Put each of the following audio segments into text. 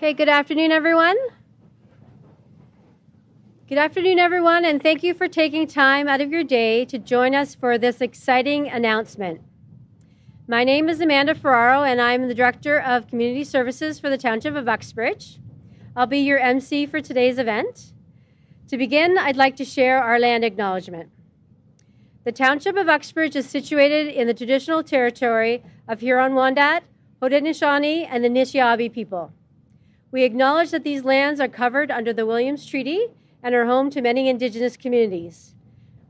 Okay, good afternoon, everyone. Good afternoon, everyone, and thank you for taking time out of your day to join us for this exciting announcement. My name is Amanda Ferraro, and I'm the Director of Community Services for the Township of Uxbridge. I'll be your MC for today's event. To begin, I'd like to share our land acknowledgement. The Township of Uxbridge is situated in the traditional territory of Huron-Wendat, Haudenosaunee, and the Nishnawbe people. We acknowledge that these lands are covered under the Williams Treaty and are home to many Indigenous communities.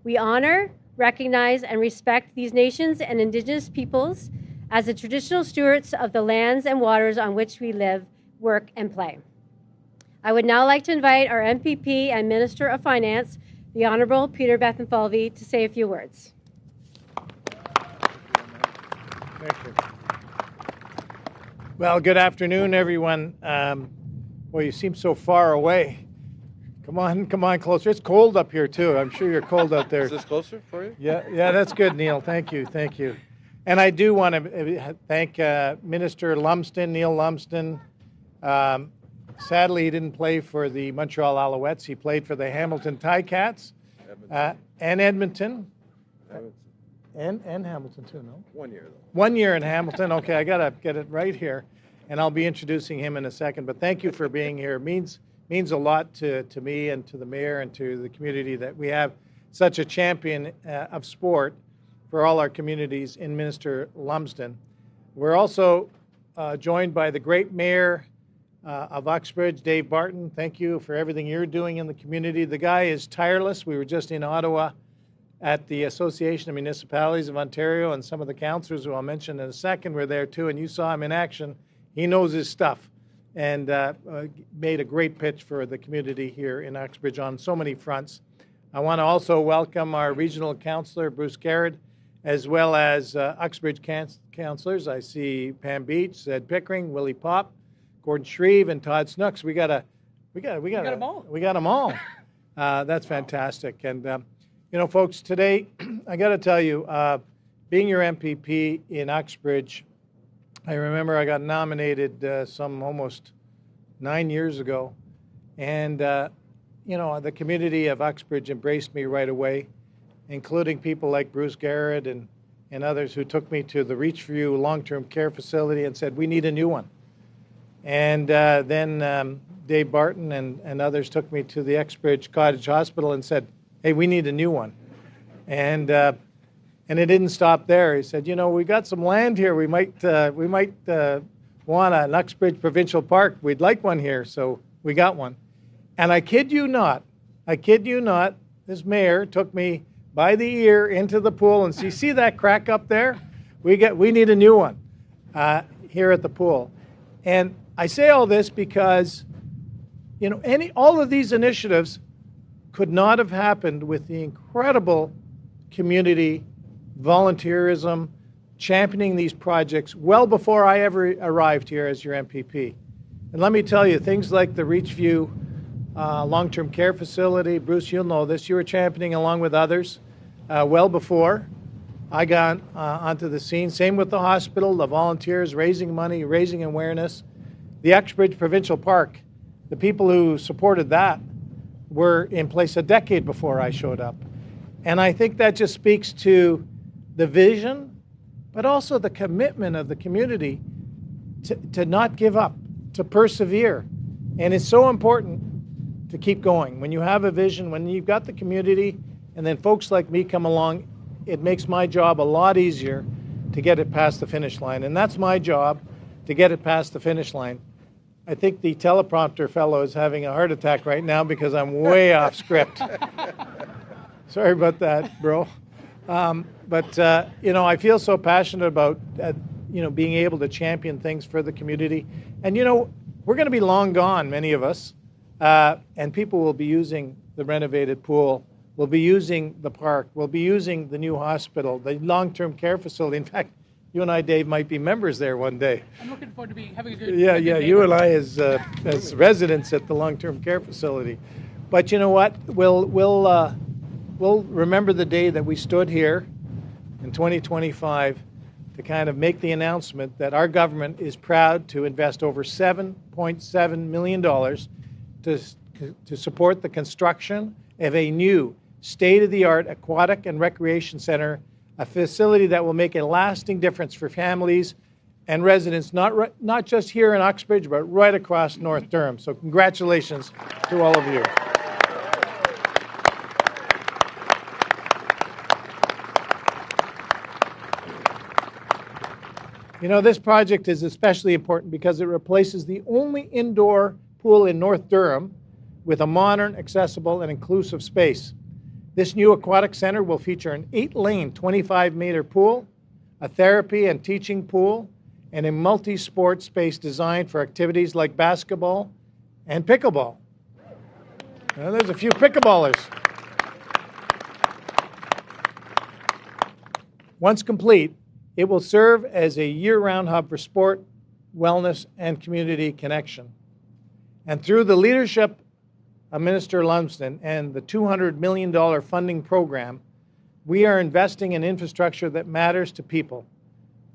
We honor, recognize, and respect these nations and Indigenous peoples as the traditional stewards of the lands and waters on which we live, work, and play. I would now like to invite our MPP and Minister of Finance, the Honourable Peter Bethlenfalvy, to say a few words. Thank you. Well, good afternoon, everyone. Well, you seem so far away. Come on closer. It's cold up here, too. I'm sure you're cold out there. Is this closer for you? Yeah, that's good, Neil. Thank you. And I do want to thank Minister Lumsden, Neil Lumsden. Sadly, he didn't play for the Montreal Alouettes. He played for the Hamilton Ticats and Edmonton. And Hamilton, too, no? 1 year, though. 1 year in Hamilton. Okay, I got to get it right here. And I'll be introducing him in a second. But thank you for being here. It means a lot to me and to the mayor and to the community that we have such a champion of sport for all our communities in Minister Lumsden. We're also joined by the great mayor of Uxbridge, Dave Barton. Thank you for everything you're doing in the community. The guy is tireless. We were just in Ottawa at the Association of Municipalities of Ontario, and some of the councillors who I'll mention in a second were there too, and you saw him in action. He knows his stuff and made a great pitch for the community here in Uxbridge on so many fronts. I want to also welcome our regional councillor, Bruce Garrett, as well as Uxbridge councillors. I see Pam Beach, Ed Pickering, Willie Pop, Gordon Shreve, and Todd Snooks. We got them all. That's fantastic. And you know, folks, today I got to tell you, being your MPP in Uxbridge, I remember I got nominated some almost 9 years ago, and you know, the community of Uxbridge embraced me right away, including people like Bruce Garrett and others who took me to the Reachview long-term care facility and said, we need a new one. And then Dave Barton and others took me to the Uxbridge Cottage Hospital and said, hey, we need a new one. And it didn't stop there. He said, you know, we got some land here. We might want an Uxbridge Provincial Park. We'd like one here, so we got one. And I kid you not, this mayor took me by the ear into the pool and see that crack up there? We need a new one here at the pool. And I say all this because, you know, all of these initiatives could not have happened with the incredible community volunteerism, championing these projects well before I ever arrived here as your MPP. And let me tell you, things like the Reachview long-term care facility, Bruce, you'll know this, you were championing along with others well before I got onto the scene. Same with the hospital, the volunteers raising money, raising awareness. The Uxbridge Provincial Park, the people who supported that were in place a decade before I showed up. And I think that just speaks to the vision, but also the commitment of the community to not give up, to persevere. And it's so important to keep going. When you have a vision, when you've got the community, and then folks like me come along, it makes my job a lot easier to get it past the finish line. And that's my job, to get it past the finish line. I think the teleprompter fellow is having a heart attack right now because I'm way off script. Sorry about that, bro. But you know, I feel so passionate about you know, being able to champion things for the community. And you know, we're going to be long gone, many of us, and people will be using the renovated pool, will be using the park, will be using the new hospital, the long-term care facility. In fact, you and I, Dave, might be members there one day. I'm looking forward to having a good Yeah, you and I as residents at the long-term care facility. But you know what? We'll remember the day that we stood here in 2025 to kind of make the announcement that our government is proud to invest over $7.7 million to support the construction of a new state-of-the-art aquatic and recreation center, a facility that will make a lasting difference for families and residents, not just here in Uxbridge, but right across North Durham. So congratulations to all of you. You know, this project is especially important because it replaces the only indoor pool in North Durham with a modern, accessible, and inclusive space. This new aquatic center will feature an 8-lane, 25-meter pool, a therapy and teaching pool, and a multi-sport space designed for activities like basketball and pickleball. Now, there's a few pickleballers. Once complete, it will serve as a year-round hub for sport, wellness, and community connection. And through the leadership of Minister Lumsden and the $200 million funding program, we are investing in infrastructure that matters to people.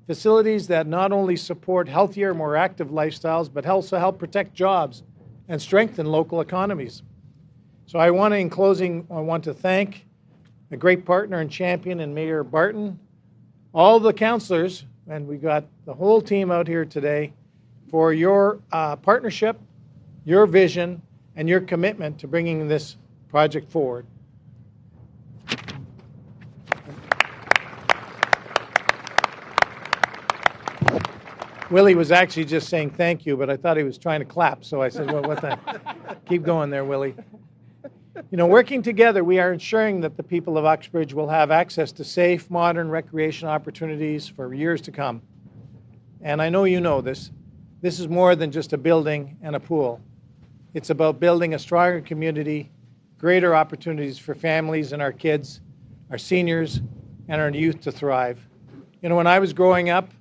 Facilities that not only support healthier, more active lifestyles, but also help protect jobs and strengthen local economies. So in closing, I want to thank a great partner and champion in Mayor Barton, all the councillors, and we got the whole team out here today, for your partnership, your vision, and your commitment to bringing this project forward. Willie was actually just saying thank you, but I thought he was trying to clap, so I said, well, what the? Keep going there, Willie. You know, working together, we are ensuring that the people of Uxbridge will have access to safe, modern recreation opportunities for years to come. And I know you know this. This is more than just a building and a pool. It's about building a stronger community, greater opportunities for families and our kids, our seniors, and our youth to thrive. You know, when I was growing up,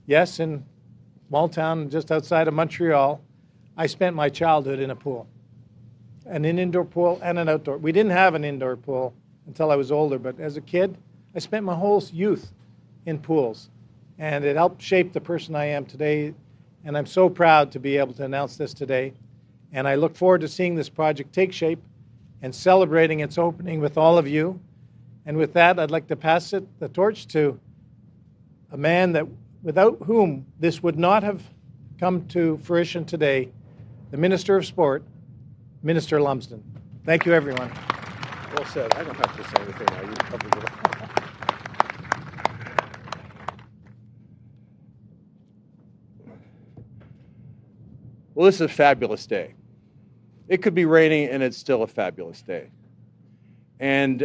yes, in a small town just outside of Montreal, I spent my childhood in a pool. An indoor pool and an outdoor. We didn't have an indoor pool until I was older, but as a kid, I spent my whole youth in pools. And it helped shape the person I am today. And I'm so proud to be able to announce this today. And I look forward to seeing this project take shape and celebrating its opening with all of you. And with that, I'd like to pass the torch to a man that without whom this would not have come to fruition today, the Minister of Sport, Minister Lumsden. Thank you, everyone. Well said. I don't have to say anything now. You covered it all. Well, this is a fabulous day. It could be raining, and it's still a fabulous day. And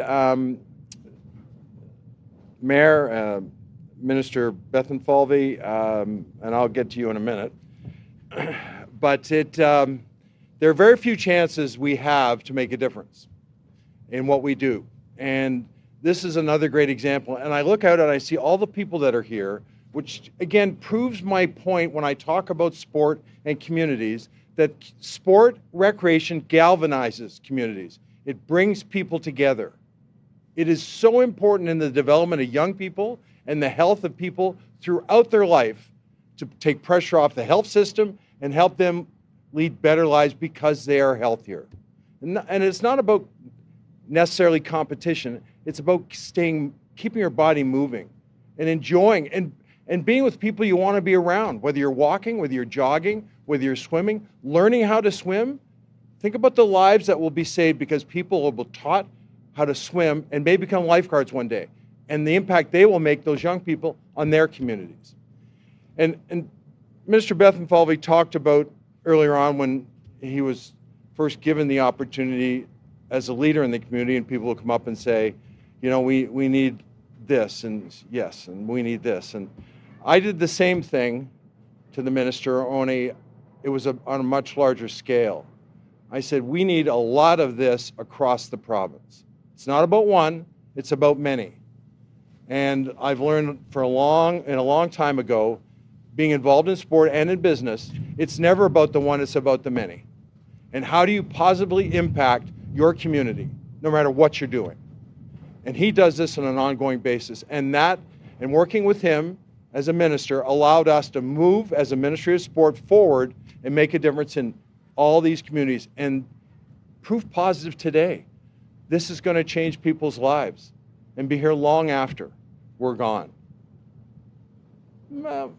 Mayor, Minister Bethenfalvy, and I'll get to you in a minute, but there are very few chances we have to make a difference in what we do. And this is another great example. And I look out and I see all the people that are here, which again proves my point when I talk about sport and communities, that sport recreation galvanizes communities. It brings people together. It is so important in the development of young people and the health of people throughout their life to take pressure off the health system and help them lead better lives because they are healthier. And it's not about necessarily competition. It's about keeping your body moving and enjoying and being with people you want to be around, whether you're walking, whether you're jogging, whether you're swimming, learning how to swim. Think about the lives that will be saved because people will be taught how to swim and may become lifeguards one day, and the impact they will make, those young people, on their communities. And Minister Bethenfalvy talked about earlier on when he was first given the opportunity as a leader in the community, and people will come up and say, you know, we need this, and yes, and we need this. And I did the same thing to the minister, only it was on a much larger scale. I said, we need a lot of this across the province. It's not about one, it's about many. And I've learned a long time ago, being involved in sport and in business, it's never about the one, it's about the many. And how do you positively impact your community, no matter what you're doing? And he does this on an ongoing basis. And working with him as a minister, allowed us to move as a Ministry of Sport forward and make a difference in all these communities. And proof positive today, this is going to change people's lives and be here long after we're gone. Well,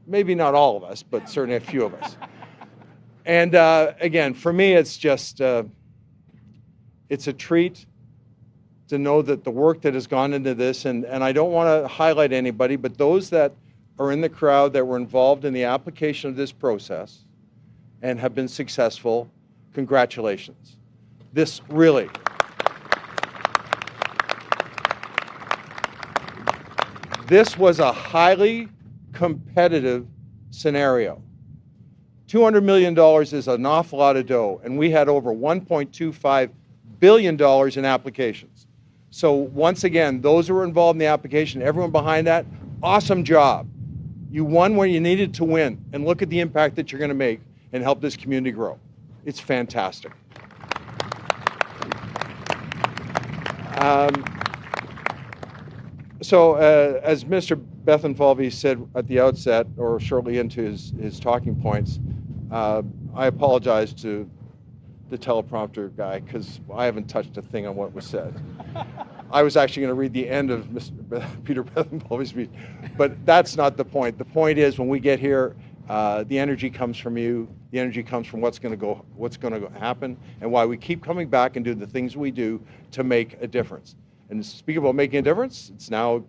maybe not all of us, but certainly a few of us. And again, for me, it's just, it's a treat to know that the work that has gone into this, and I don't want to highlight anybody, but those that are in the crowd that were involved in the application of this process and have been successful, congratulations. This really, this was a highly competitive scenario. $200 million is an awful lot of dough, and we had over $1.25 billion in applications. So once again, those who were involved in the application, everyone behind that, awesome job. You won where you needed to win, and look at the impact that you're going to make and help this community grow. It's fantastic. As Mr. Bethenfalvey said at the outset, or shortly into his talking points, I apologize to the teleprompter guy because I haven't touched a thing on what was said. I was actually going to read the end of Mr. Peter Bethenfalvey's speech, but that's not the point. The point is, when we get here, the energy comes from you. The energy comes from what's going to happen, and why we keep coming back and doing the things we do to make a difference. And speaking about making a difference, it's now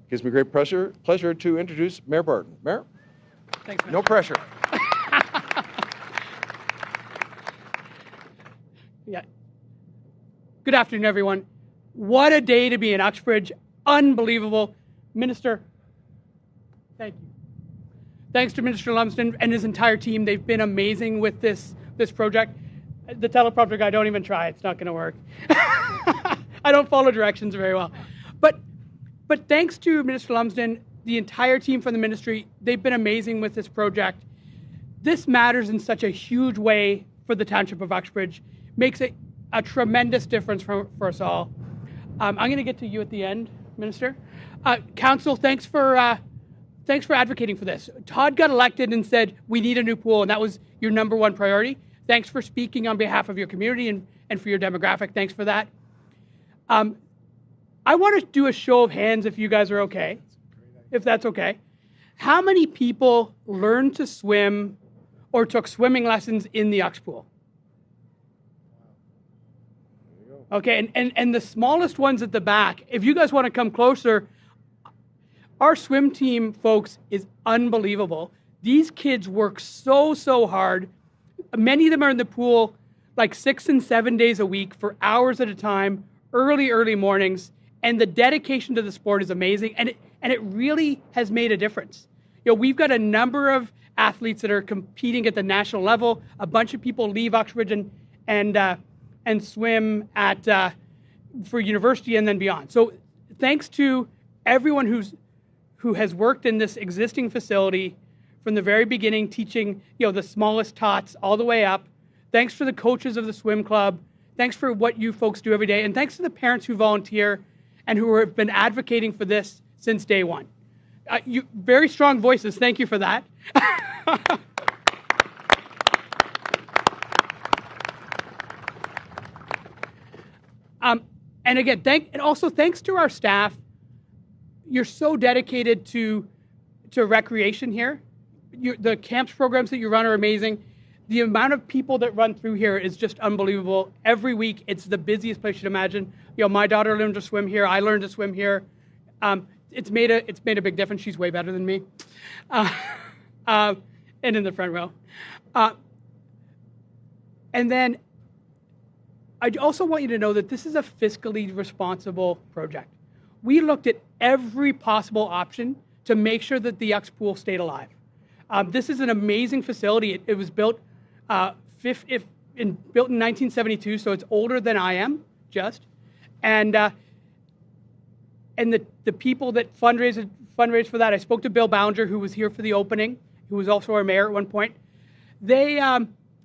gives me great pleasure to introduce Mayor Barton. Mayor? Thanks, Mayor. No pressure. Yeah. Good afternoon, everyone. What a day to be in Uxbridge. Unbelievable. Minister, thank you. Thanks to Minister Lumsden and his entire team. They've been amazing with this project. The teleprompter guy, don't even try. It's not going to work. I don't follow directions very well. But thanks to Minister Lumsden, the entire team from the ministry, they've been amazing with this project. This matters in such a huge way for the Township of Uxbridge. Makes it a tremendous difference for us all. I'm going to get to you at the end, Minister. Council, thanks for advocating for this. Todd got elected and said, we need a new pool, and that was your #1 priority. Thanks for speaking on behalf of your community and for your demographic. Thanks for that. I want to do a show of hands if you guys are okay, if that's okay. How many people learned to swim or took swimming lessons in the Ux pool? Okay, and the smallest ones at the back, if you guys want to come closer, our swim team, folks, is unbelievable. These kids work so hard. Many of them are in the pool like 6 and 7 days a week for hours at a time, early mornings, and the dedication to the sport is amazing, and it really has made a difference. You know, we've got a number of athletes that are competing at the national level. A bunch of people leave Uxbridge and swim at for university and then beyond. So thanks to everyone who has worked in this existing facility from the very beginning, teaching the smallest tots all the way up. Thanks for the coaches of the swim club. Thanks for what you folks do every day, and thanks to the parents who volunteer and who have been advocating for this since day one. You very strong voices. Thank you for that. And again, also thanks to our staff. You're so dedicated to recreation here. The camps programs that you run are amazing. The amount of people that run through here is just unbelievable. Every week, it's the busiest place you'd imagine. My daughter learned to swim here. I learned to swim here. It's made a big difference. She's way better than me, and in the front row. And then I also want you to know that this is a fiscally responsible project. We looked at every possible option to make sure that the Ux pool stayed alive. This is an amazing facility. It was built built in 1972, so it's older than I am, just. And the people that fundraised for that, I spoke to Bill Ballinger, who was here for the opening, who was also our mayor at one point. They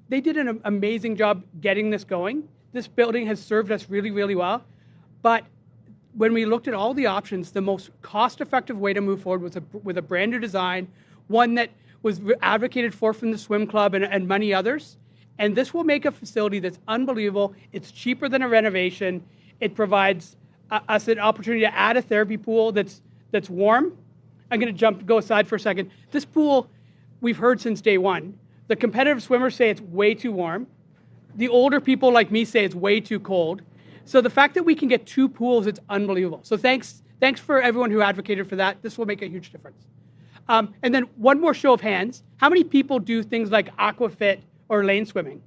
did an amazing job getting this going. This building has served us really well, but when we looked at all the options, the most cost-effective way to move forward was with a brand new design, one that was advocated for from the swim club and many others. And this will make a facility that's unbelievable. It's cheaper than a renovation. It provides us an opportunity to add a therapy pool that's warm. I'm going to go aside for a second. This pool, we've heard since day one. The competitive swimmers say it's way too warm. The older people like me say it's way too cold. So the fact that we can get 2 pools, it's unbelievable. So thanks for everyone who advocated for that. This will make a huge difference. And then one more show of hands. How many people do things like aquafit or lane swimming?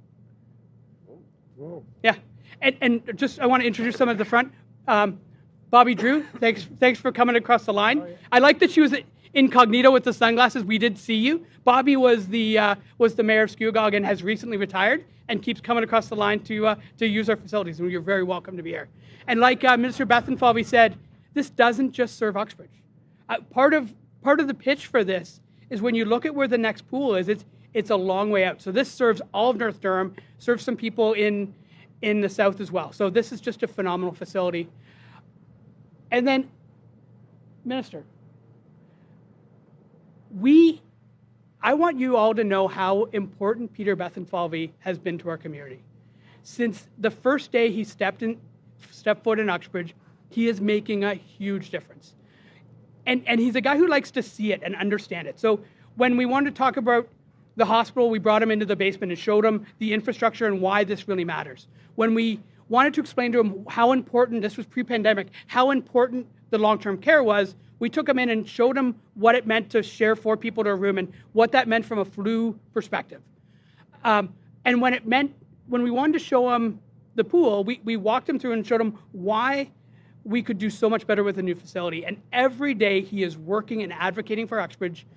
Whoa. Yeah. And just, I want to introduce some at the front. Bobby Drew, thanks for coming across the line. Oh, yeah. I like that she was incognito with the sunglasses. We did see you. Bobby was the mayor of Skewgog and has recently retired and keeps coming across the line to use our facilities. And you're very welcome to be here. And like Minister Bethenfalvey said, this doesn't just serve Uxbridge. Part of the pitch for this is when you look at where the next pool is, it's a long way out. So this serves all of North Durham, serves some people in the south as well. So this is just a phenomenal facility. And then, Minister, I want you all to know how important Peter Bethenfalvey has been to our community. Since the first day he stepped foot in Uxbridge, he is making a huge difference. And he's a guy who likes to see it and understand it. So when we wanted to talk about the hospital, we brought him into the basement and showed him the infrastructure and why this really matters. When we wanted to explain to him how important, this was pre-pandemic, how important the long-term care was, we took him in and showed him what it meant to share 4 people to a room and what that meant from a flu perspective. And when we wanted to show him the pool, we walked him through and showed him why we could do so much better with a new facility. And every day he is working and advocating for Uxbridge.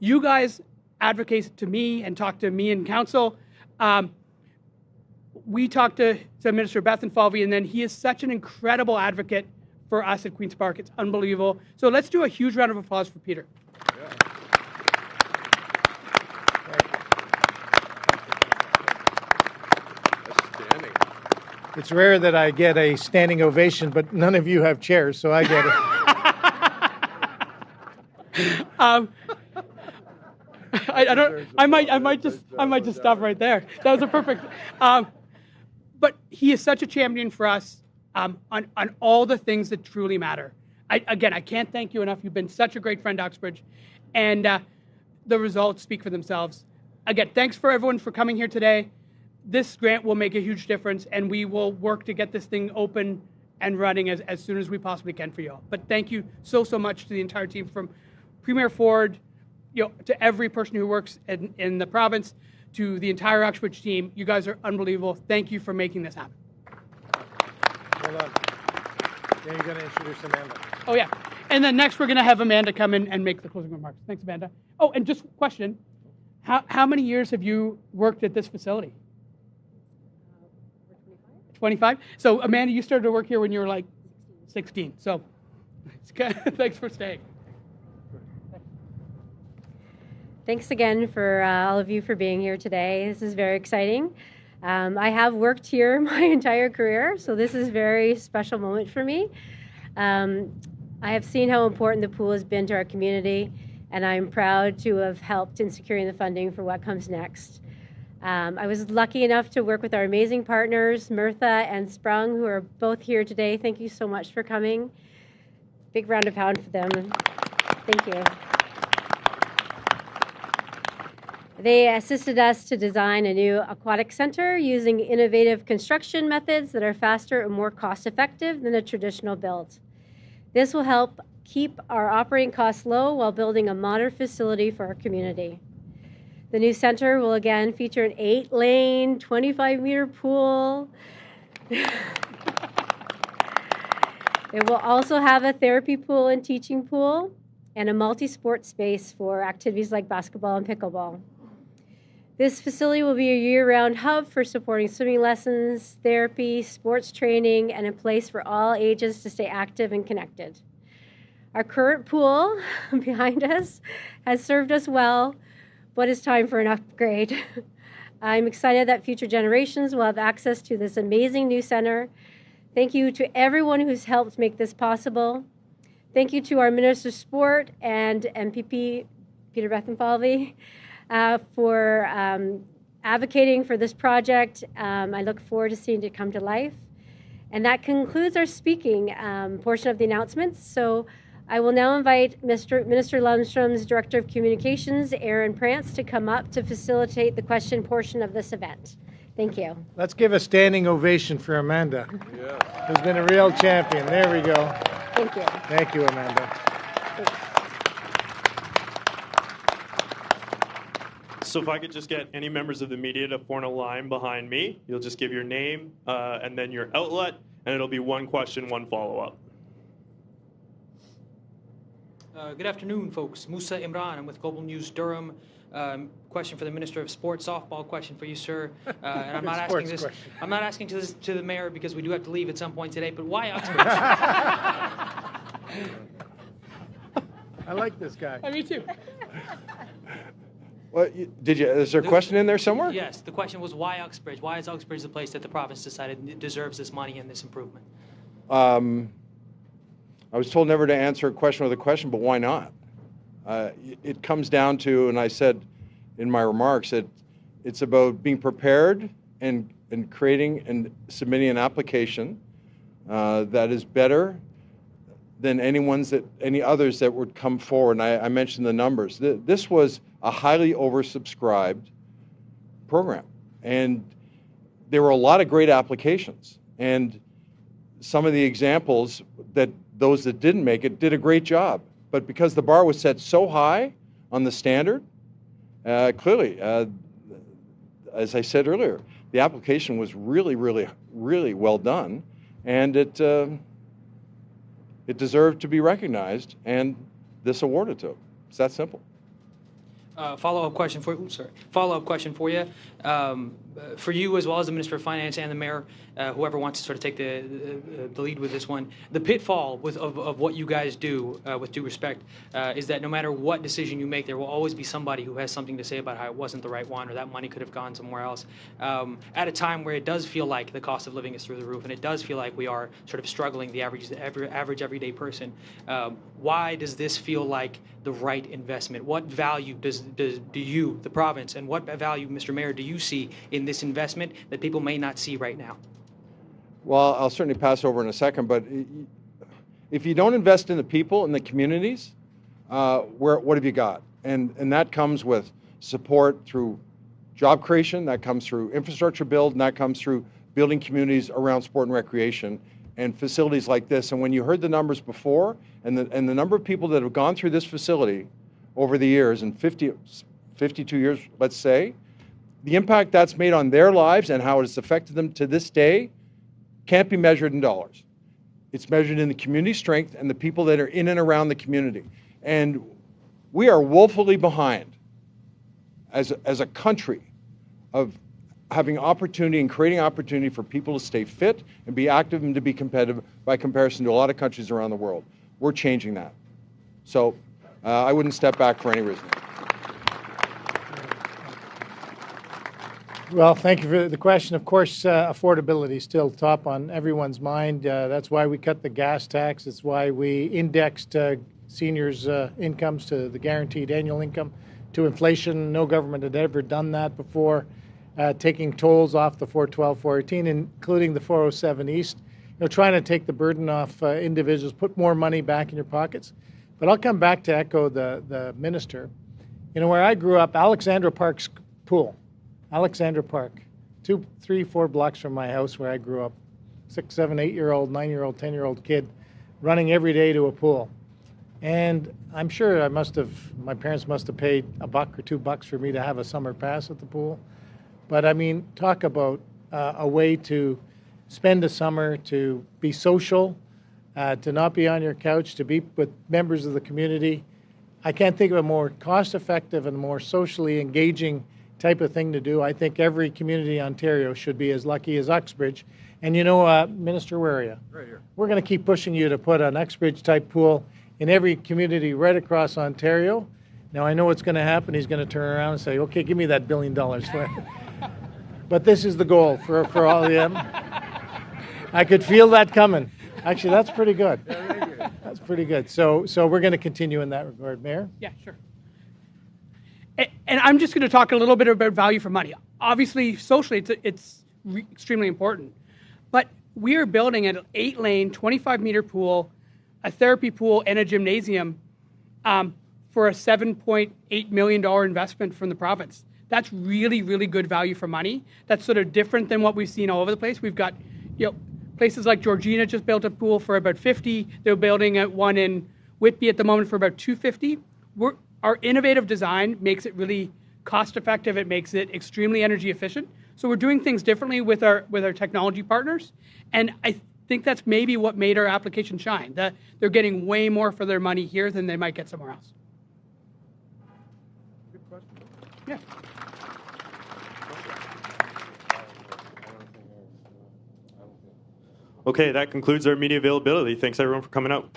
You guys advocate to me and talk to me in council. We talked to Minister Bethenfalvey, and then he is such an incredible advocate for us at Queen's Park. It's unbelievable. So let's do a huge round of applause for Peter. Yeah. Outstanding. It's rare that I get a standing ovation, but none of you have chairs, so I get it. I might just stop right there. That was a perfect. But he is such a champion for us on all the things that truly matter. I can't thank you enough. You've been such a great friend to Uxbridge, and the results speak for themselves. Again, thanks for everyone for coming here today. This grant will make a huge difference, and we will work to get this thing open and running as soon as we possibly can for you all. But thank you so much to the entire team, from Premier Ford, to every person who works in the province, to the entire Uxbridge team. You guys are unbelievable. Thank you for making this happen. Well done. Then you're going to introduce Amanda. Oh, yeah. And then next we're going to have Amanda come in and make the closing remarks. Thanks, Amanda. Oh, and just a question. How many years have you worked at this facility? 25? So, Amanda, you started to work here when you were like 16. So, thanks for staying. Thanks again for all of you for being here today. This is very exciting. I have worked here my entire career, so this is a very special moment for me. I have seen how important the pool has been to our community, and I'm proud to have helped in securing the funding for what comes next. I was lucky enough to work with our amazing partners, Mirtha and Sprung, who are both here today. Thank you so much for coming. Big round of applause for them. Thank you. They assisted us to design a new aquatic center using innovative construction methods that are faster and more cost-effective than a traditional build. This will help keep our operating costs low while building a modern facility for our community. The new center will again feature an 8-lane, 25-meter pool. It will also have a therapy pool and teaching pool and a multi-sport space for activities like basketball and pickleball. This facility will be a year-round hub for supporting swimming lessons, therapy, sports training, and a place for all ages to stay active and connected. Our current pool behind us has served us well, but it's time for an upgrade. I'm excited that future generations will have access to this amazing new center. Thank you to everyone who's helped make this possible. Thank you to our Minister of Sport and MPP, Peter Bethenfalvey, for advocating for this project. I look forward to seeing it come to life. And that concludes our speaking portion of the announcements. So I will now invite Minister Lumsden's Director of Communications, Aaron Prance, to come up to facilitate the question portion of this event. Thank you. Let's give a standing ovation for Amanda, who's been a real champion. There we go. Thank you. Thank you, Amanda. Thanks. So if I could just get any members of the media to form a line behind me, you'll just give your name and then your outlet, and it'll be one question, one follow-up. Good afternoon, folks. Musa Imran. I'm with Global News Durham. Question for the Minister of Sport, softball question for you, sir. And I'm not asking this. Question. I'm not asking to the mayor because we do have to leave at some point today. But why Uxbridge? I like this guy. Me too. Well, is there a question in there somewhere? Yes. The question was why Uxbridge? Why is Uxbridge the place that the province decided deserves this money and this improvement? I was told never to answer a question with a question, but why not? It comes down to, and I said in my remarks, that it's about being prepared and creating and submitting an application that is better than any others that would come forward. And I mentioned the numbers. This was a highly oversubscribed program, and there were a lot of great applications. And some of the examples that those that didn't make it did a great job. But because the bar was set so high on the standard, clearly, as I said earlier, the application was really, really, really well done, and it deserved to be recognized and this awarded to it. It's that simple. Follow-up question for you. Follow-up question for you. For you, as well as the Minister of Finance and the Mayor, whoever wants to sort of take the lead with this one, the pitfall of what you guys do, with due respect, is that no matter what decision you make, there will always be somebody who has something to say about how it wasn't the right one or that money could have gone somewhere else. At a time where it does feel like the cost of living is through the roof and it does feel like we are sort of struggling, the average everyday person, why does this feel like the right investment? What value do you, the province, and what value, Mr. Mayor, do you see in this investment that people may not see right now? Well, I'll certainly pass over in a second, but if you don't invest in the people and the communities, what have you got? And that comes with support through job creation, that comes through infrastructure build, and that comes through building communities around sport and recreation and facilities like this. And when you heard the numbers before and the number of people that have gone through this facility over the years, in 52 years, let's say, the impact that's made on their lives and how it has affected them to this day can't be measured in dollars. It's measured in the community strength and the people that are in and around the community. And we are woefully behind as a country of having opportunity and creating opportunity for people to stay fit and be active and to be competitive by comparison to a lot of countries around the world. We're changing that. So I wouldn't step back for any reason. Well, thank you for the question. Of course, affordability is still top on everyone's mind. That's why we cut the gas tax. It's why we indexed seniors' incomes to the guaranteed annual income to inflation. No government had ever done that before. Taking tolls off the 412, 418, including the 407 East. Trying to take the burden off individuals, put more money back in your pockets. But I'll come back to echo the minister. Where I grew up, Alexandra Park's pool. Alexandra Park, 2, 3, 4 blocks from my house where I grew up. 6, 7, 8-year-old, 9-year-old, 10-year-old kid running every day to a pool. And I'm sure my parents must have paid $1 or $2 for me to have a summer pass at the pool. But I mean, talk about a way to spend the summer, to be social, to not be on your couch, to be with members of the community. I can't think of a more cost-effective and more socially engaging type of thing to do. I think every community in Ontario should be as lucky as Uxbridge. And Minister, where are you? Right here. We're going to keep pushing you to put an Uxbridge-type pool in every community right across Ontario. Now, I know what's going to happen. He's going to turn around and say, okay, give me that $1 billion. But this is the goal for all of them. I could feel that coming. Actually, that's pretty good. That's pretty good. So we're going to continue in that regard. Mayor? Yeah, sure. And I'm just going to talk a little bit about value for money. Obviously, socially, it's extremely important. But we are building an 8-lane, 25-meter pool, a therapy pool, and a gymnasium for a $7.8 million investment from the province. That's really, really good value for money. That's sort of different than what we've seen all over the place. We've got, places like Georgina just built a pool for about $50. They're building one in Whitby at the moment for about $250. Our innovative design makes it really cost effective. It makes it extremely energy efficient. So we're doing things differently with our technology partners. And I think that's maybe what made our application shine. That they're getting way more for their money here than they might get somewhere else. Good question. Yeah. Okay, that concludes our media availability. Thanks everyone for coming out.